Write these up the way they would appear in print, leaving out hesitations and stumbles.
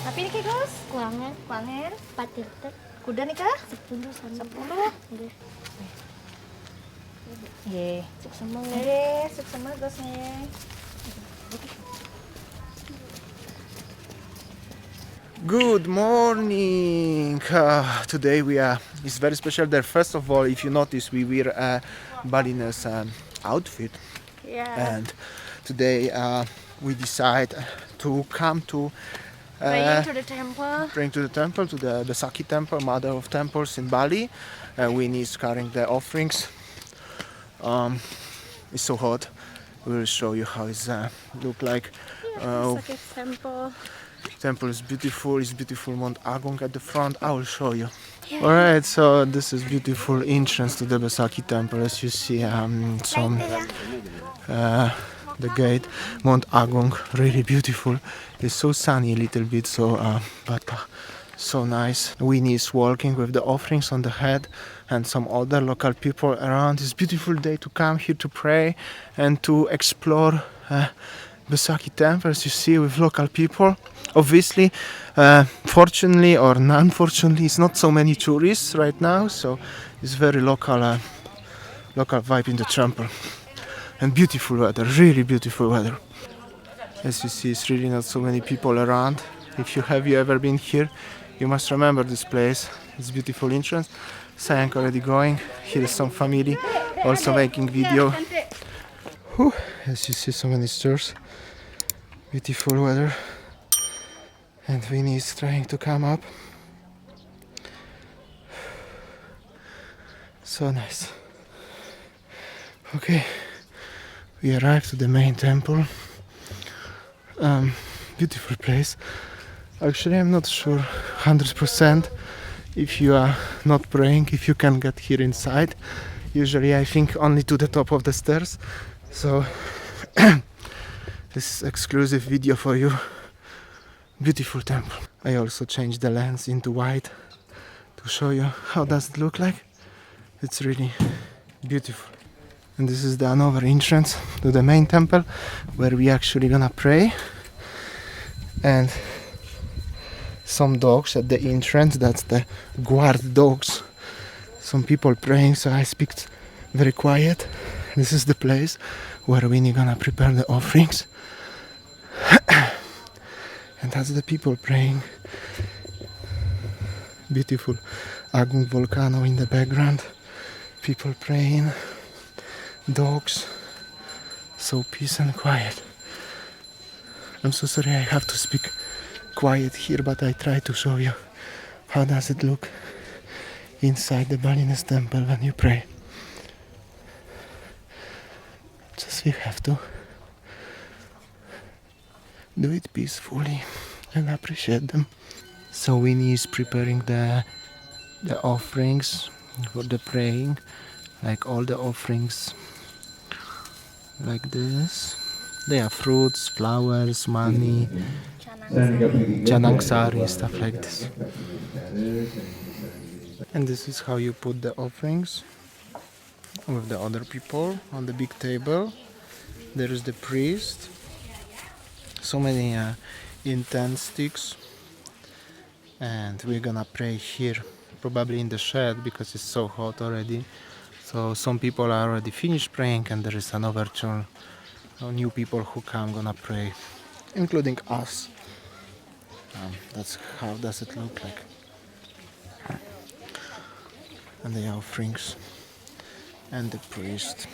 Tapi ini Gus, Kuangan kuangin, patitek kuda nih kah? 10 sama 10. Nggih. Nggih. Cuk semang Nggih, sukses Gus nih. Good morning. Today it's very special there. First of all, if you notice, we wear a Balinese outfit, Yeah. and today we decide to come to Praying to the temple. praying to the temple, to the Besakih temple, mother of temples in Bali. Winnie is carrying the offerings. It's so hot. We will show you how it's look like. Besakih temple. Temple is beautiful. It's beautiful Mount Agung at the front. I will show you. Yeah. All right, so this is beautiful entrance to the Besakih temple. As you see, the gate, Mount Agung, really beautiful. It's so sunny a little bit, but so nice. Winnie is walking with the offerings on the head, and some other local people around. It's a beautiful day to come here to pray and to explore Besakih temple, as you see, with local people. Obviously, fortunately or unfortunately, it's not so many tourists right now, so it's very local vibe in the temple. And beautiful weather, really beautiful weather. As you see, it's really not so many people around. If you ever been here, you must remember this place. It's beautiful entrance. Sayank already going. Here is some family also making video. Whew. As you see, so many stairs. Beautiful weather. And Winnie is trying to come up. So nice. Okay, we arrived to the main temple. Beautiful place. Actually, I'm not sure 100% if you are not praying, if you can get here inside. Usually I think only to the top of the stairs. So this is exclusive video for you. Beautiful temple. I also changed the lens into white to show you how does it look like. It's really beautiful. And this is the another entrance to the main temple where we actually gonna pray. And some dogs at the entrance, that's the guard dogs. Some people praying, so I speak very quiet. This is the place where we're gonna prepare the offerings. And that's the people praying. Beautiful Agung volcano in the background. People praying. Dogs. So peace and quiet. I'm so sorry I have to speak quiet here, but I try to show you how does it look inside the Balinese temple when you pray. Just we have to do it peacefully and appreciate them. So Winnie is preparing the offerings for the praying, like all the offerings like this. They are fruits, flowers, money, janang sari, stuff like this. And this is how you put the offerings with the other people on the big table. There is the priest. So many incense sticks, and we're gonna pray here, probably in the shed because it's so hot already. So some people are already finished praying, and there is another turn, new people who come gonna pray, including us. That's how does it look like. And the offerings and the priest.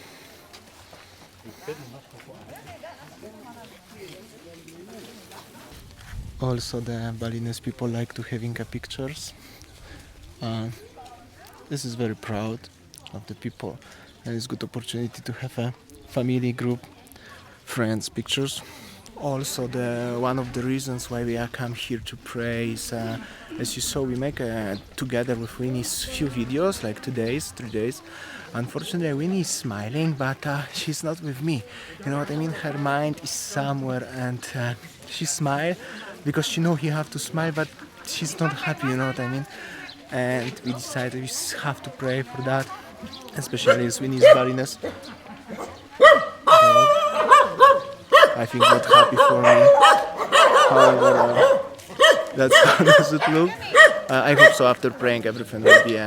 Also, the Balinese people like to having pictures. This is very proud of the people, and it's a good opportunity to have a family group, friends pictures. Also, one of the reasons why we are come here to pray is, as you saw, we make together with Winnie few videos, like 2 days, 3 days. Unfortunately, Winnie is smiling, but she's not with me. You know what I mean? Her mind is somewhere, and she smiles because she knows you have to smile, but she's not happy. You know what I mean? And we decided we have to pray for that, especially as Winnie is Balinese. I think not happy for me. However, That's how does it look. I hope so. After praying, everything will be.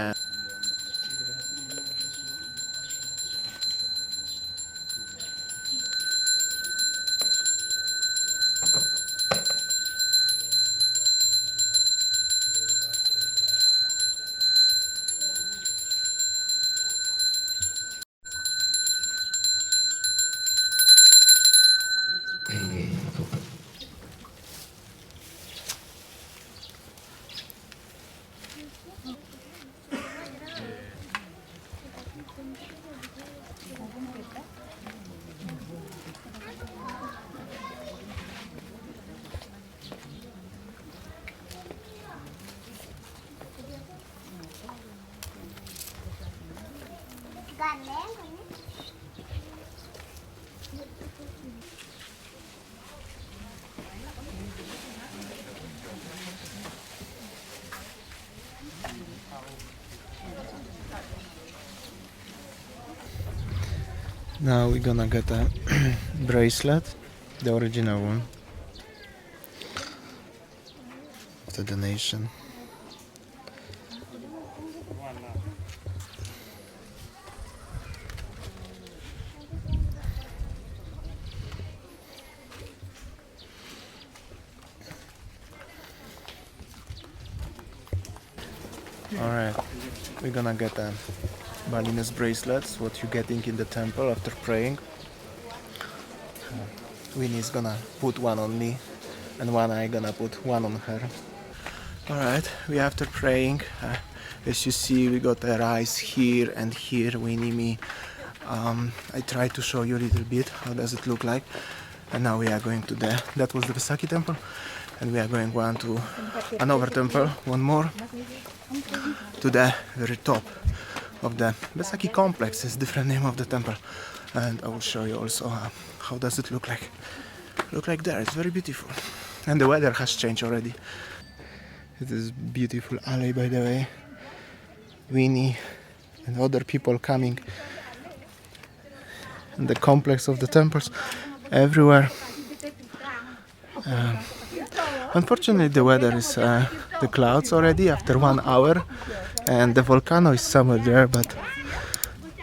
Now we're gonna get a bracelet, the original one, of the donation. Alright, we're gonna get a Balinese bracelets, what you're getting in the temple after praying. Winnie's gonna put one on me, and one I gonna put one on her. Alright, we after praying, as you see, we got a rice here and here, Winnie, me. I tried to show you a little bit how does it look like, and now we are going to that was the Besakih temple, and we are going one to another temple, one more, to the very top of the Besakih complex. Is different name of the temple, and I will show you also how does it look like. Look like there, it's very beautiful, and the weather has changed already. It is beautiful alley, by the way. Winnie and other people coming, and the complex of the temples everywhere. Unfortunately, the weather is the clouds already after 1 hour, and the volcano is somewhere there, but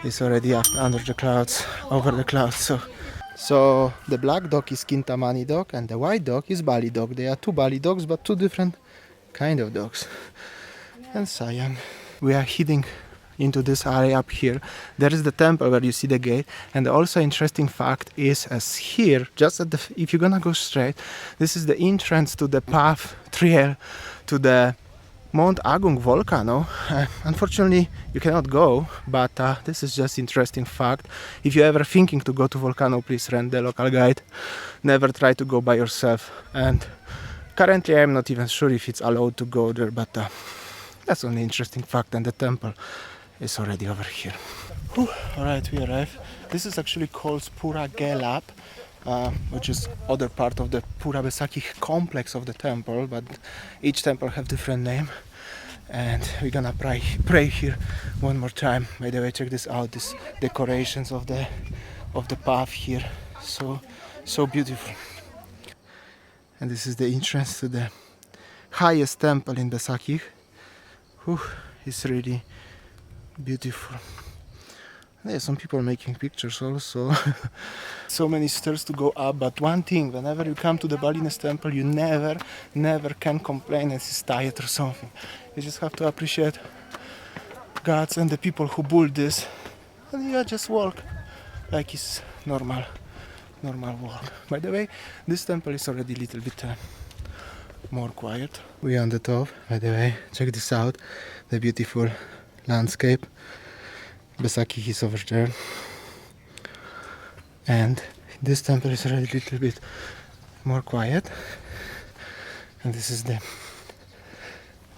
it's already under the clouds, over the clouds. So the black dog is Kintamani dog, and the white dog is Bali dog. They are two Bali dogs, but two different kind of dogs. And Siam. We are heading into this area up here. There is the temple where you see the gate, and also interesting fact is, as here, just at the, if you're gonna go straight, this is the entrance to the path trail to the Mount Agung volcano. Unfortunately, you cannot go, but this is just interesting fact. If you're ever thinking to go to volcano, please rent the local guide. Never try to go by yourself. And currently, I'm not even sure if it's allowed to go there, but that's only interesting fact. And the temple is already over here. Alright, we arrived. This is actually called Pura Gelap, which is other part of the Pura Besakih complex of the temple, but each temple have different name. And we're gonna pray here one more time. By the way, check this out, this decorations of the path here, so beautiful. And this is the entrance to the highest temple in Besakih. It's really beautiful. There's some people making pictures also. So many stairs to go up, but one thing, whenever you come to the Balinese temple, you never can complain as it's tired or something. You just have to appreciate gods and the people who built this, and you just walk like it's normal walk. By the way, this temple is already a little bit more quiet. We are on the top, by the way. Check this out, the beautiful landscape. Besakih is over there, and this temple is already a little bit more quiet, and this is the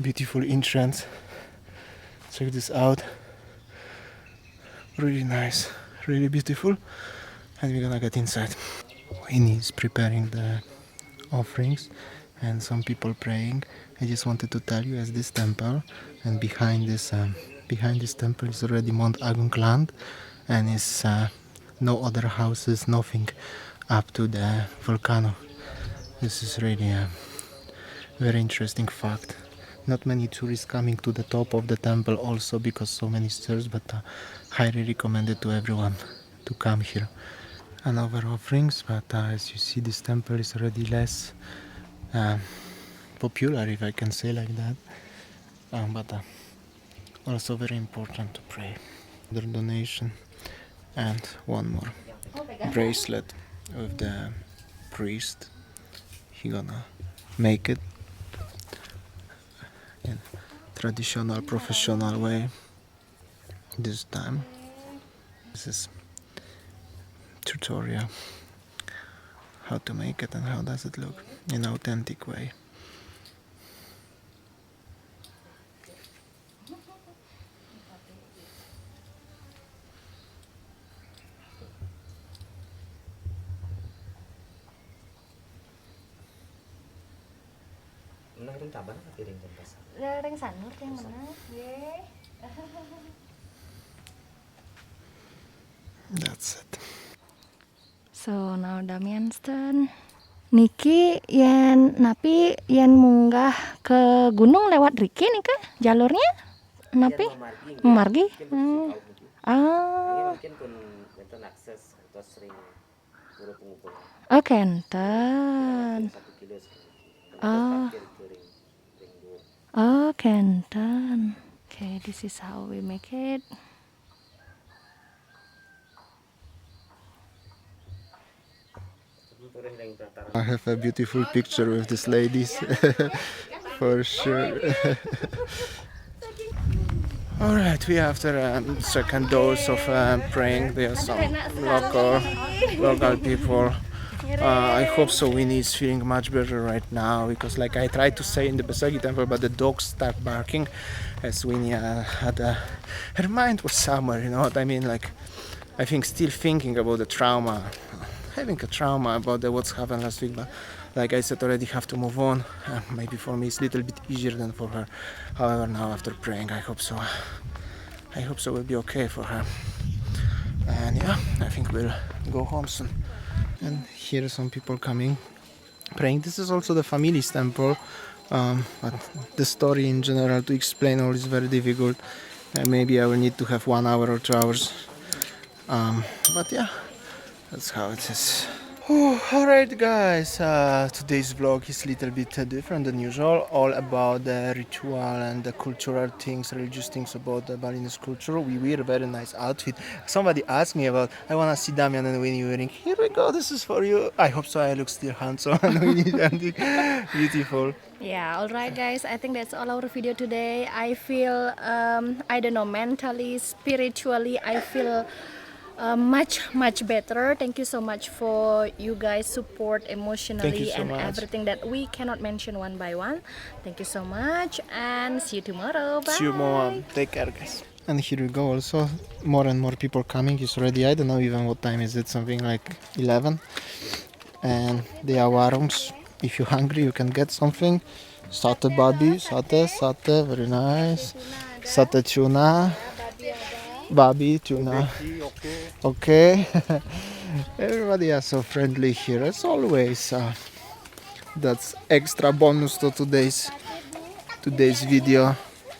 beautiful entrance. Check this out, really nice, really beautiful, and we're gonna get inside. Winnie is preparing the offerings and some people praying. I just wanted to tell you, as this temple, and behind this temple is already Mount Agung land, and is no other houses, nothing up to the volcano. This is really Very interesting fact. Not many tourists coming to the top of the temple also because so many stairs, but highly recommended to everyone to come here. Another offerings, but as you see, this temple is already less popular, if I can say like that. But also very important to pray. Their donation and one more bracelet with the priest. He gonna make it in traditional professional way this time. This is tutorial how to make it and how does it look in authentic way. Ring sanur yang mana? Ye. That's it. So now Damian's turn. Niki yen napi yen munggah ke gunung lewat Riki nih kah jalurnya? Napi? Memargi. Ah. Mungkin pun enten akses atau sering buru-buru. Oke, enten. 1 kilo sekali. Ah. Oh, enten. Okay, this is how we make it. I have a beautiful picture with these ladies for sure. Alright, we after a second dose of praying. There are some local people. I hope so. Winnie is feeling much better right now because, like I tried to say in the Besakih temple, but the dogs start barking as Winnie had her mind was somewhere. You know what I mean? Like I think still thinking about the trauma, having a trauma about what's happened last week. But like I said, already have to move on. Maybe for me it's a little bit easier than for her. However, now after praying, I hope so. I hope so will be okay for her. And yeah, I think we'll go home soon. And here are some people coming, praying. This is also the family's temple, but the story in general to explain all is very difficult. Maybe I will need to have 1 hour or 2 hours. But yeah, that's how it is. Alright guys, today's vlog is a little bit different than usual, all about the ritual and the cultural things, religious things about the Balinese culture. We wear a very nice outfit. Somebody asked me about, I want to see Damian and Winnie wearing, here we go, this is for you. I hope so, I look still handsome and Winnie and beautiful. Yeah, alright guys, I think that's all our video today. I feel, I don't know, mentally, spiritually, I feel much better. Thank you so much for you guys support emotionally so and much. everything that we cannot mention one by one. Thank you so much and see you tomorrow. Bye. See you more, take care guys. And here we go also, more and more people coming. It's already, I don't know even what time is it, something like 11. And they are warungs. If you're hungry you can get something. Satay babi, satay, very nice. Satay tuna. Babi, tuna. Okay. Everybody is so friendly here as always. That's extra bonus to today's video.